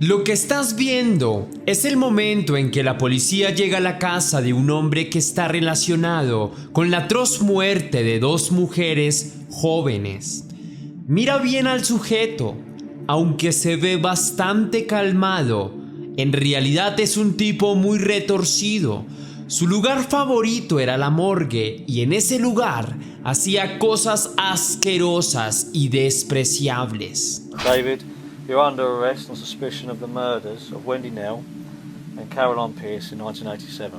Lo que estás viendo es el momento en que la policía llega a la casa de un hombre que está relacionado con la atroz muerte de dos mujeres jóvenes. Mira bien al sujeto, aunque se ve bastante calmado, en realidad es un tipo muy retorcido. Su lugar favorito era la morgue y en ese lugar hacía cosas asquerosas y despreciables. David, you're under arrest on suspicion of the murders of Wendy Nell and Caroline Pierce in 1987.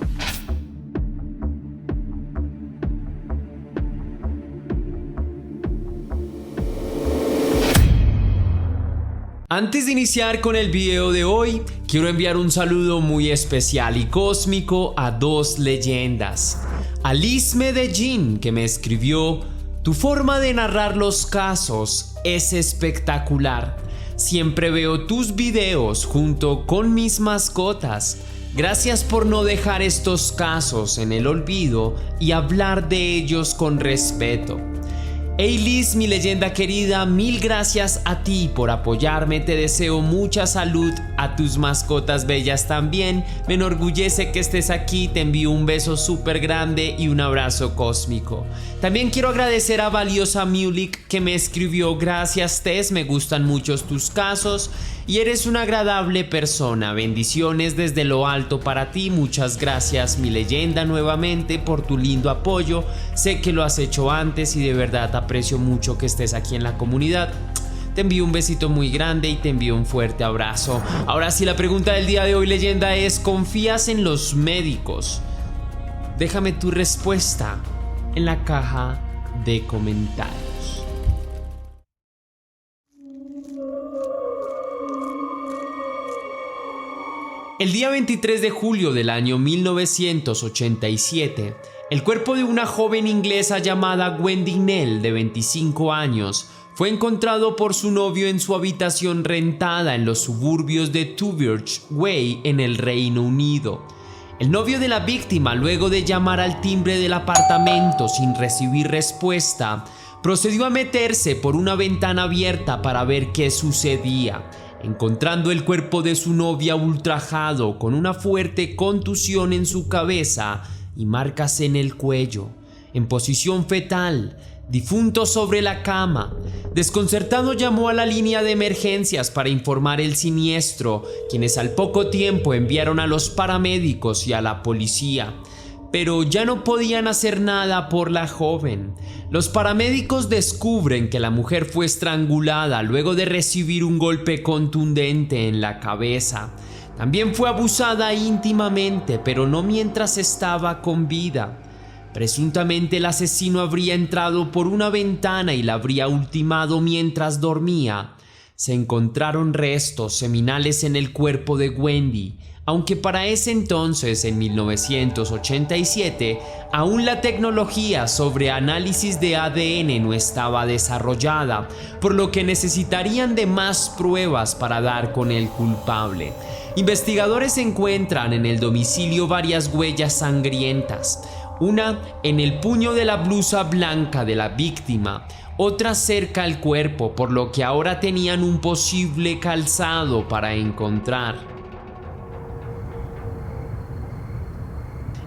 Antes de iniciar con el video de hoy, quiero enviar un saludo muy especial y cósmico a dos leyendas. A Liz Medellín, que me escribió: tu forma de narrar los casos es espectacular. Siempre veo tus videos junto con mis mascotas. Gracias por no dejar estos casos en el olvido y hablar de ellos con respeto. Hey Liz, mi leyenda querida, mil gracias a ti por apoyarme, te deseo mucha salud, a tus mascotas bellas también, me enorgullece que estés aquí, te envío un beso súper grande y un abrazo cósmico. También quiero agradecer a Valiosa Mulik que me escribió: gracias Tess, me gustan mucho tus casos y eres una agradable persona, bendiciones desde lo alto para ti, muchas gracias mi leyenda nuevamente por tu lindo apoyo, sé que lo has hecho antes y de verdad aprecio mucho que estés aquí en la comunidad. Te envío un besito muy grande y te envío un fuerte abrazo. Ahora sí, la pregunta del día de hoy, leyenda, es: ¿confías en los médicos? Déjame tu respuesta en la caja de comentarios. El día 23 de julio del año 1987, el cuerpo de una joven inglesa llamada Wendy Nell, de 25 años, fue encontrado por su novio en su habitación rentada en los suburbios de Tunbridge Way, en el Reino Unido. El novio de la víctima, luego de llamar al timbre del apartamento sin recibir respuesta, procedió a meterse por una ventana abierta para ver qué sucedía, encontrando el cuerpo de su novia ultrajado con una fuerte contusión en su cabeza y marcas en el cuello, en posición fetal, difunto sobre la cama. Desconcertado llamó a la línea de emergencias para informar el siniestro, quienes al poco tiempo enviaron a los paramédicos y a la policía. Pero ya no podían hacer nada por la joven. Los paramédicos descubren que la mujer fue estrangulada luego de recibir un golpe contundente en la cabeza. También fue abusada íntimamente, pero no mientras estaba con vida. Presuntamente el asesino habría entrado por una ventana y la habría ultimado mientras dormía. Se encontraron restos seminales en el cuerpo de Wendy, aunque para ese entonces, en 1987, aún la tecnología sobre análisis de ADN no estaba desarrollada, por lo que necesitarían de más pruebas para dar con el culpable. Investigadores encuentran en el domicilio varias huellas sangrientas, una en el puño de la blusa blanca de la víctima, otra cerca al cuerpo, por lo que ahora tenían un posible calzado para encontrar.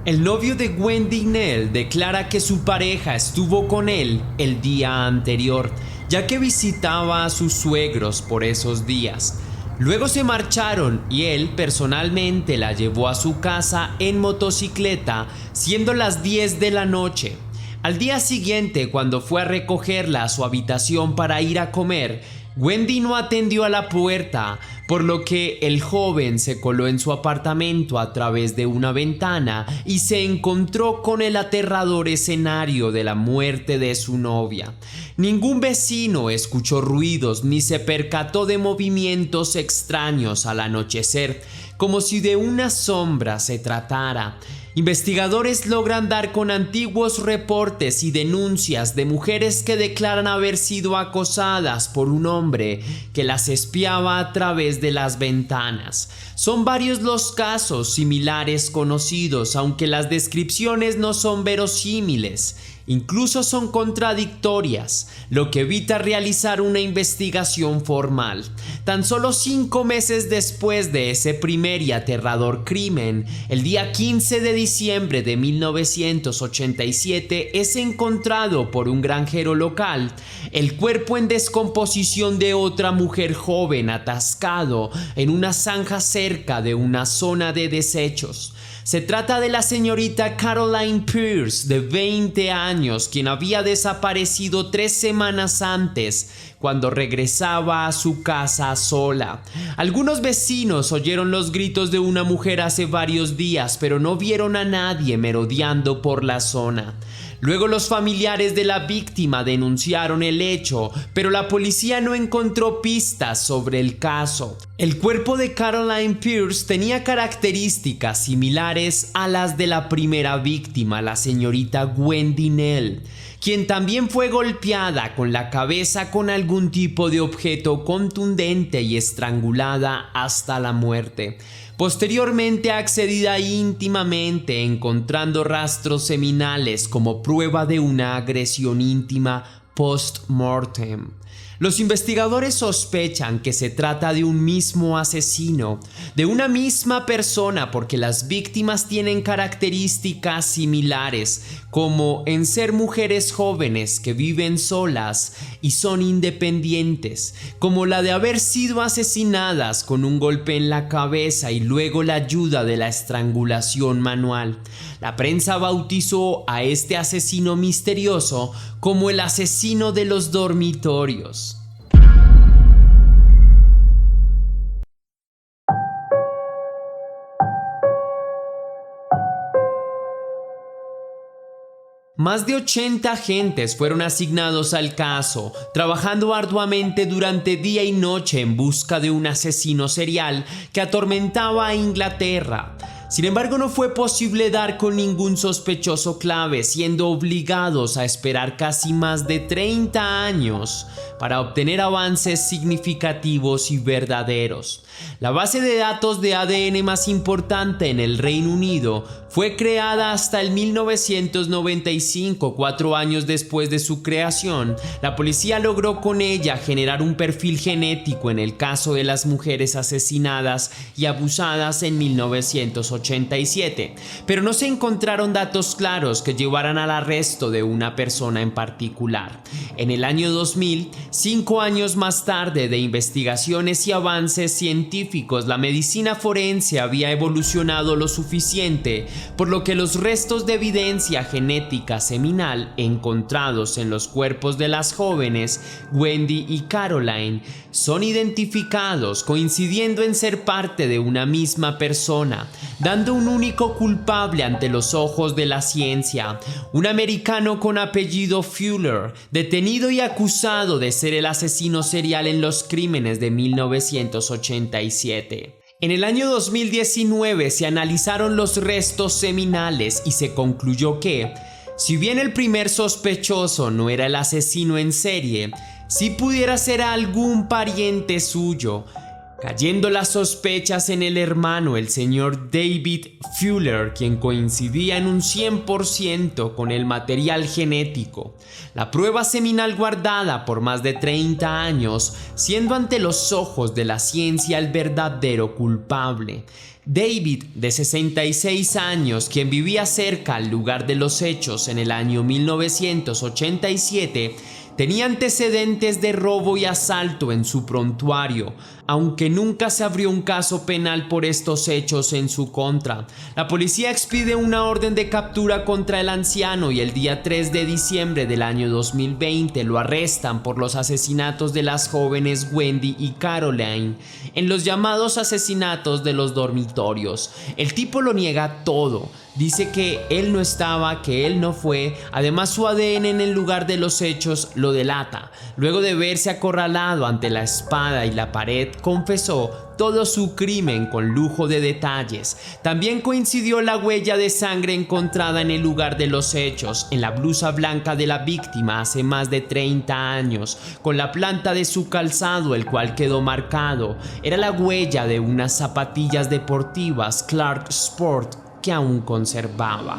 El novio de Wendy Nell declara que su pareja estuvo con él el día anterior, ya que visitaba a sus suegros por esos días. Luego se marcharon y él personalmente la llevó a su casa en motocicleta, siendo las 10 de la noche. Al día siguiente, cuando fue a recogerla a su habitación para ir a comer, Wendy no atendió a la puerta, por lo que el joven se coló en su apartamento a través de una ventana y se encontró con el aterrador escenario de la muerte de su novia. Ningún vecino escuchó ruidos ni se percató de movimientos extraños al anochecer, como si de una sombra se tratara. Investigadores logran dar con antiguos reportes y denuncias de mujeres que declaran haber sido acosadas por un hombre que las espiaba a través de las ventanas. Son varios los casos similares conocidos, aunque las descripciones no son verosímiles. incluso son contradictorias, lo que evita realizar una investigación formal. Tan solo 5 meses después de ese primer y aterrador crimen, el día 15 de diciembre de 1987 es encontrado por un granjero local el cuerpo en descomposición de otra mujer joven atascado en una zanja cerca de una zona de desechos. Se trata de la señorita Caroline Pierce, de 20 años, quien había desaparecido 3 semanas antes, cuando regresaba a su casa sola. Algunos vecinos oyeron los gritos de una mujer hace varios días, pero no vieron a nadie merodeando por la zona. Luego los familiares de la víctima denunciaron el hecho, pero la policía no encontró pistas sobre el caso. El cuerpo de Caroline Pierce tenía características similares a las de la primera víctima, la señorita Wendy Knell, quien también fue golpeada con la cabeza con algún tipo de objeto contundente y estrangulada hasta la muerte. Posteriormente accedida íntimamente, encontrando rastros seminales como prueba de una agresión íntima post-mortem. Los investigadores sospechan que se trata de un mismo asesino, de una misma persona, porque las víctimas tienen características similares, como en ser mujeres jóvenes que viven solas y son independientes, como la de haber sido asesinadas con un golpe en la cabeza y luego la ayuda de la estrangulación manual. La prensa bautizó a este asesino misterioso como el asesino de los dormitorios. Más de 80 agentes fueron asignados al caso, trabajando arduamente durante día y noche en busca de un asesino serial que atormentaba a Inglaterra. Sin embargo, no fue posible dar con ningún sospechoso clave, siendo obligados a esperar casi más de 30 años para obtener avances significativos y verdaderos. La base de datos de ADN más importante en el Reino Unido fue creada hasta el 1995, 4 años después de su creación. La policía logró con ella generar un perfil genético en el caso de las mujeres asesinadas y abusadas en 1987, pero no se encontraron datos claros que llevaran al arresto de una persona en particular. En el año 2000, 5 años más tarde de investigaciones y avances científicos, la medicina forense había evolucionado lo suficiente, por lo que los restos de evidencia genética seminal encontrados en los cuerpos de las jóvenes Wendy y Caroline son identificados, coincidiendo en ser parte de una misma persona, dando un único culpable ante los ojos de la ciencia, un americano con apellido Fuller, detenido y acusado de ser el asesino serial en los crímenes de 1987. En el año 2019 se analizaron los restos seminales y se concluyó que, si bien el primer sospechoso no era el asesino en serie, sí pudiera ser algún pariente suyo, cayendo las sospechas en el hermano, el señor David Fuller, quien coincidía en un 100% con el material genético. La prueba seminal guardada por más de 30 años, siendo ante los ojos de la ciencia el verdadero culpable. David, de 66 años, quien vivía cerca al lugar de los hechos en el año 1987, tenía antecedentes de robo y asalto en su prontuario, aunque nunca se abrió un caso penal por estos hechos en su contra. La policía expide una orden de captura contra el anciano y el día 3 de diciembre del año 2020 lo arrestan por los asesinatos de las jóvenes Wendy y Caroline en los llamados asesinatos de los dormitorios. El tipo lo niega todo. Dice que él no estaba, que él no fue. Además, su ADN en el lugar de los hechos lo delata. Luego de verse acorralado ante la espada y la pared, confesó todo su crimen con lujo de detalles. También coincidió la huella de sangre encontrada en el lugar de los hechos, en la blusa blanca de la víctima hace más de 30 años, con la planta de su calzado, el cual quedó marcado. Era la huella de unas zapatillas deportivas Clark Sport que aún conservaba.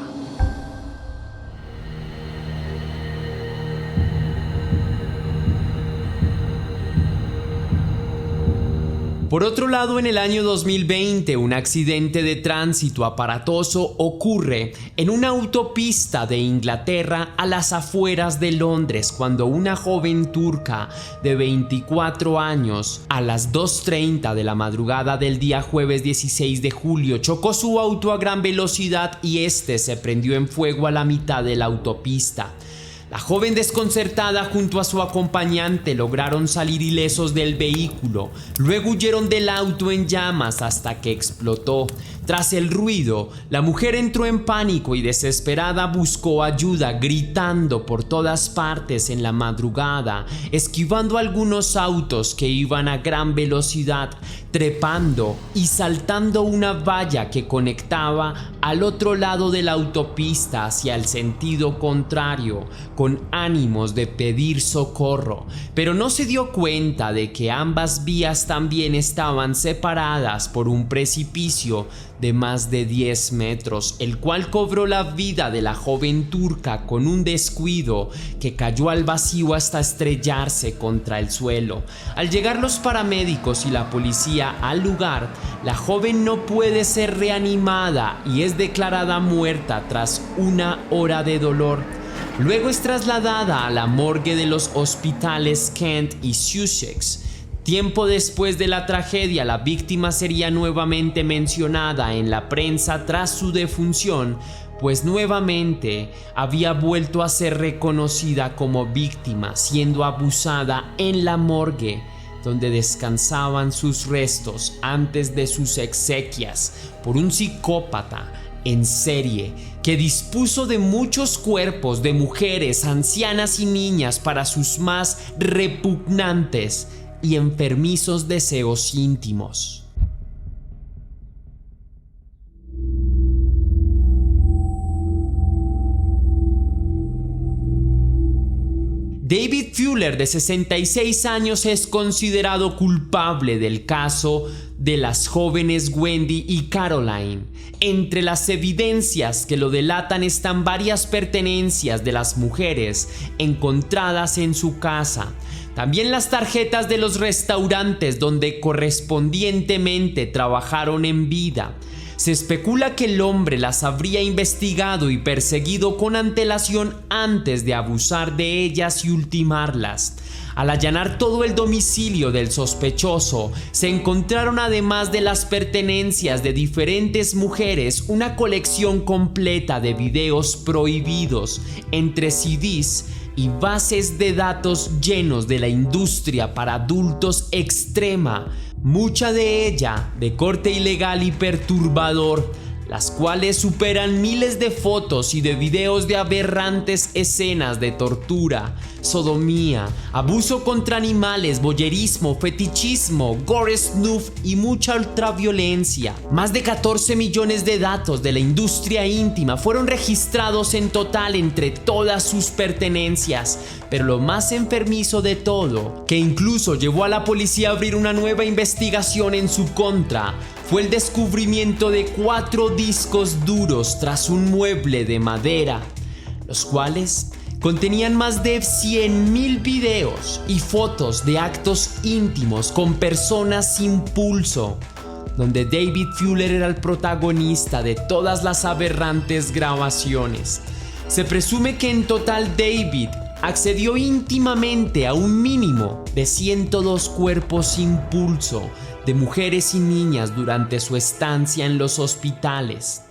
Por otro lado, en el año 2020, un accidente de tránsito aparatoso ocurre en una autopista de Inglaterra a las afueras de Londres cuando una joven turca de 24 años a las 2:30 de la madrugada del día jueves 16 de julio chocó su auto a gran velocidad y este se prendió en fuego a la mitad de la autopista. La joven desconcertada junto a su acompañante lograron salir ilesos del vehículo, luego huyeron del auto en llamas hasta que explotó. Tras el ruido, la mujer entró en pánico y desesperada buscó ayuda gritando por todas partes en la madrugada, esquivando algunos autos que iban a gran velocidad, trepando y saltando una valla que conectaba al otro lado de la autopista hacia el sentido contrario, con ánimos de pedir socorro, pero no se dio cuenta de que ambas vías también estaban separadas por un precipicio de más de 10 metros, el cual cobró la vida de la joven turca con un descuido que cayó al vacío hasta estrellarse contra el suelo. Al llegar los paramédicos y la policía al lugar, la joven no puede ser reanimada y es declarada muerta tras 1 hora de dolor. Luego es trasladada a la morgue de los hospitales Kent y Sussex. Tiempo después de la tragedia, la víctima sería nuevamente mencionada en la prensa tras su defunción, pues nuevamente había vuelto a ser reconocida como víctima, siendo abusada en la morgue, donde descansaban sus restos antes de sus exequias, por un psicópata en serie que dispuso de muchos cuerpos de mujeres, ancianas y niñas para sus más repugnantes y enfermizos deseos íntimos. David Fuller, de 66 años, es considerado culpable del caso de las jóvenes Wendy y Caroline. Entre las evidencias que lo delatan están varias pertenencias de las mujeres encontradas en su casa. También las tarjetas de los restaurantes donde correspondientemente trabajaron en vida. Se especula que el hombre las habría investigado y perseguido con antelación antes de abusar de ellas y ultimarlas. Al allanar todo el domicilio del sospechoso, se encontraron, además de las pertenencias de diferentes mujeres, una colección completa de videos prohibidos, entre CDs y bases de datos llenos de la industria para adultos extrema, mucha de ella de corte ilegal y perturbador, las cuales superan miles de fotos y de videos de aberrantes escenas de tortura, sodomía, abuso contra animales, voyerismo, fetichismo, gore snuff y mucha ultraviolencia. Más de 14 millones de datos de la industria íntima fueron registrados en total entre todas sus pertenencias, pero lo más enfermizo de todo, que incluso llevó a la policía a abrir una nueva investigación en su contra, fue el descubrimiento de 4 discos duros tras un mueble de madera, los cuales contenían más de 100,000 videos y fotos de actos íntimos con personas sin pulso, donde David Fuller era el protagonista de todas las aberrantes grabaciones. Se presume que en total David accedió íntimamente a un mínimo de 102 cuerpos sin pulso de mujeres y niñas durante su estancia en los hospitales.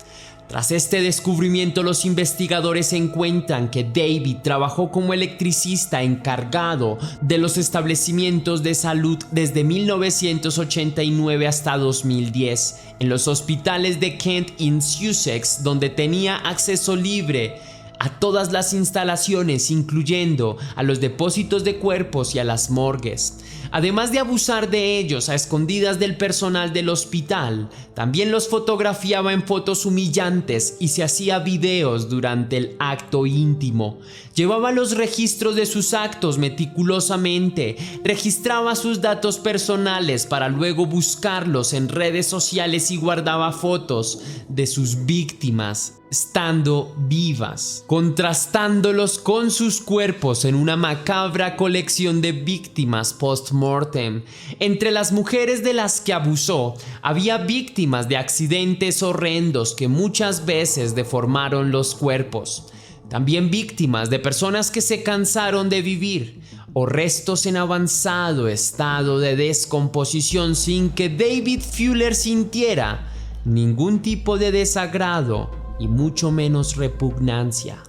Tras este descubrimiento, los investigadores encuentran que David trabajó como electricista encargado de los establecimientos de salud desde 1989 hasta 2010 en los hospitales de Kent y Sussex, donde tenía acceso libre a todas las instalaciones, incluyendo a los depósitos de cuerpos y a las morgues. Además de abusar de ellos a escondidas del personal del hospital, también los fotografiaba en fotos humillantes y se hacía videos durante el acto íntimo. Llevaba los registros de sus actos meticulosamente, registraba sus datos personales para luego buscarlos en redes sociales y guardaba fotos de sus víctimas estando vivas, contrastándolos con sus cuerpos en una macabra colección de víctimas post-mortem. post-mortem. Entre las mujeres de las que abusó, había víctimas de accidentes horrendos que muchas veces deformaron los cuerpos. También víctimas de personas que se cansaron de vivir, o restos en avanzado estado de descomposición sin que David Fuller sintiera ningún tipo de desagrado y mucho menos repugnancia.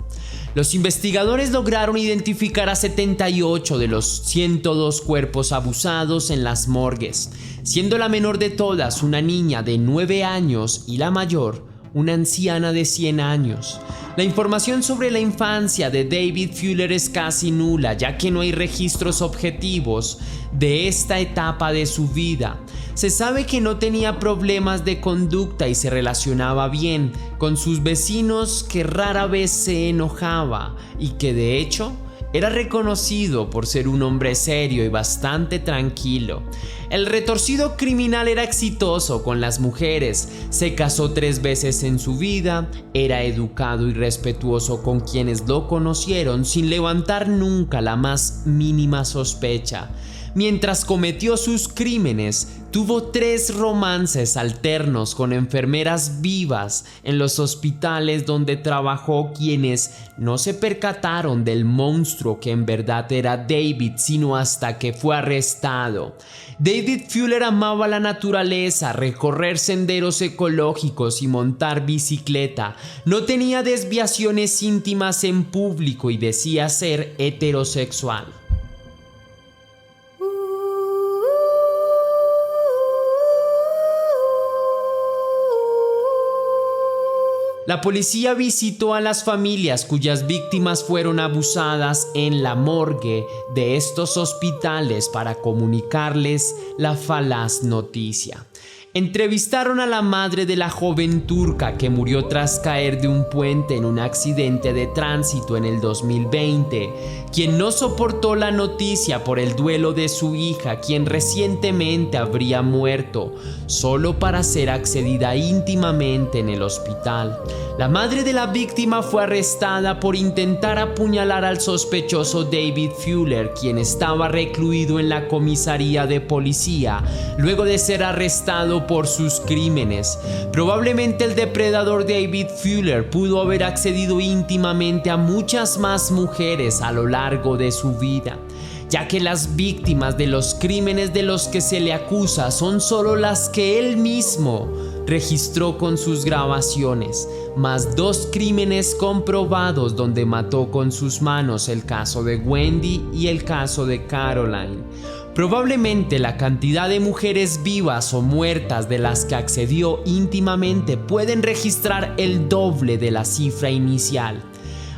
Los investigadores lograron identificar a 78 de los 102 cuerpos abusados en las morgues, siendo la menor de todas una niña de 9 años y la mayor una anciana de 100 años. La información sobre la infancia de David Fuller es casi nula, ya que no hay registros objetivos de esta etapa de su vida. Se sabe que no tenía problemas de conducta y se relacionaba bien con sus vecinos, que rara vez se enojaba y que de hecho era reconocido por ser un hombre serio y bastante tranquilo. El retorcido criminal era exitoso con las mujeres, se casó 3 veces en su vida, era educado y respetuoso con quienes lo conocieron sin levantar nunca la más mínima sospecha. Mientras cometió sus crímenes, tuvo 3 romances alternos con enfermeras vivas en los hospitales donde trabajó, quienes no se percataron del monstruo que en verdad era David sino hasta que fue arrestado. David Fuller amaba la naturaleza, recorrer senderos ecológicos y montar bicicleta. No tenía desviaciones íntimas en público y decía ser heterosexual. La policía visitó a las familias cuyas víctimas fueron abusadas en la morgue de estos hospitales para comunicarles la falaz noticia. Entrevistaron a la madre de la joven turca que murió tras caer de un puente en un accidente de tránsito en el 2020, quien no soportó la noticia por el duelo de su hija, quien recientemente habría muerto, solo para ser accedida íntimamente en el hospital. La madre de la víctima fue arrestada por intentar apuñalar al sospechoso David Fuller, quien estaba recluido en la comisaría de policía luego de ser arrestado por sus crímenes. Probablemente el depredador David Fuller pudo haber accedido íntimamente a muchas más mujeres a lo largo de su vida, ya que las víctimas de los crímenes de los que se le acusa son solo las que él mismo registró con sus grabaciones, más 2 crímenes comprobados donde mató con sus manos, el caso de Wendy y el caso de Caroline. Probablemente la cantidad de mujeres vivas o muertas de las que accedió íntimamente pueden registrar el doble de la cifra inicial.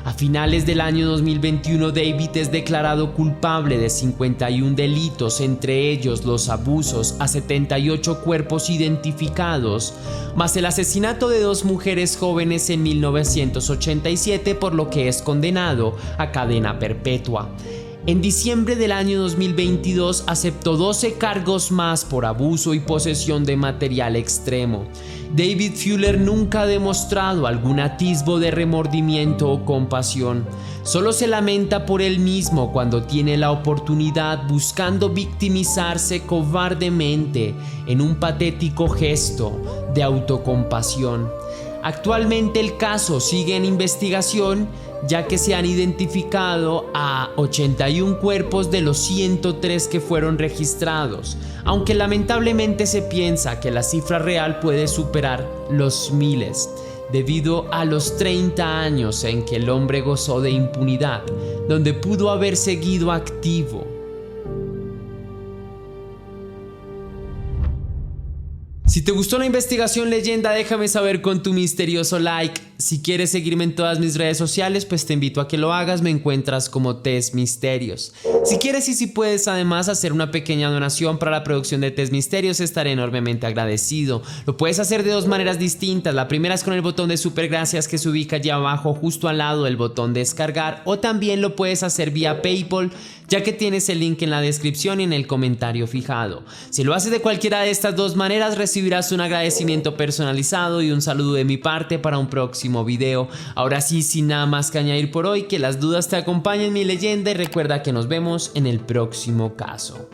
A finales del año 2021, David es declarado culpable de 51 delitos, entre ellos los abusos a 78 cuerpos identificados, más el asesinato de 2 mujeres jóvenes en 1987, por lo que es condenado a cadena perpetua. En diciembre del año 2022 aceptó 12 cargos más por abuso y posesión de material extremo. David Fuller nunca ha demostrado algún atisbo de remordimiento o compasión. Solo se lamenta por él mismo cuando tiene la oportunidad, buscando victimizarse cobardemente en un patético gesto de autocompasión. Actualmente el caso sigue en investigación, ya que se han identificado a 81 cuerpos de los 103 que fueron registrados, aunque lamentablemente se piensa que la cifra real puede superar los miles, debido a los 30 años en que el hombre gozó de impunidad, donde pudo haber seguido activo. Si te gustó la investigación leyenda, déjame saber con tu misterioso like. Si quieres seguirme en todas mis redes sociales, pues te invito a que lo hagas. Me encuentras como Tess Misterios. Si quieres y si puedes además hacer una pequeña donación para la producción de Tess Misterios, estaré enormemente agradecido. Lo puedes hacer de 2 maneras distintas. La primera es con el botón de super gracias que se ubica allí abajo justo al lado del botón de descargar, o también lo puedes hacer vía PayPal, ya que tienes el link en la descripción y en el comentario fijado. Si lo haces de cualquiera de estas 2 maneras, recibirás un agradecimiento personalizado y un saludo de mi parte para un próximo video. Ahora sí, sin nada más que añadir por hoy, que las dudas te acompañen, mi leyenda, y recuerda que nos vemos en el próximo caso.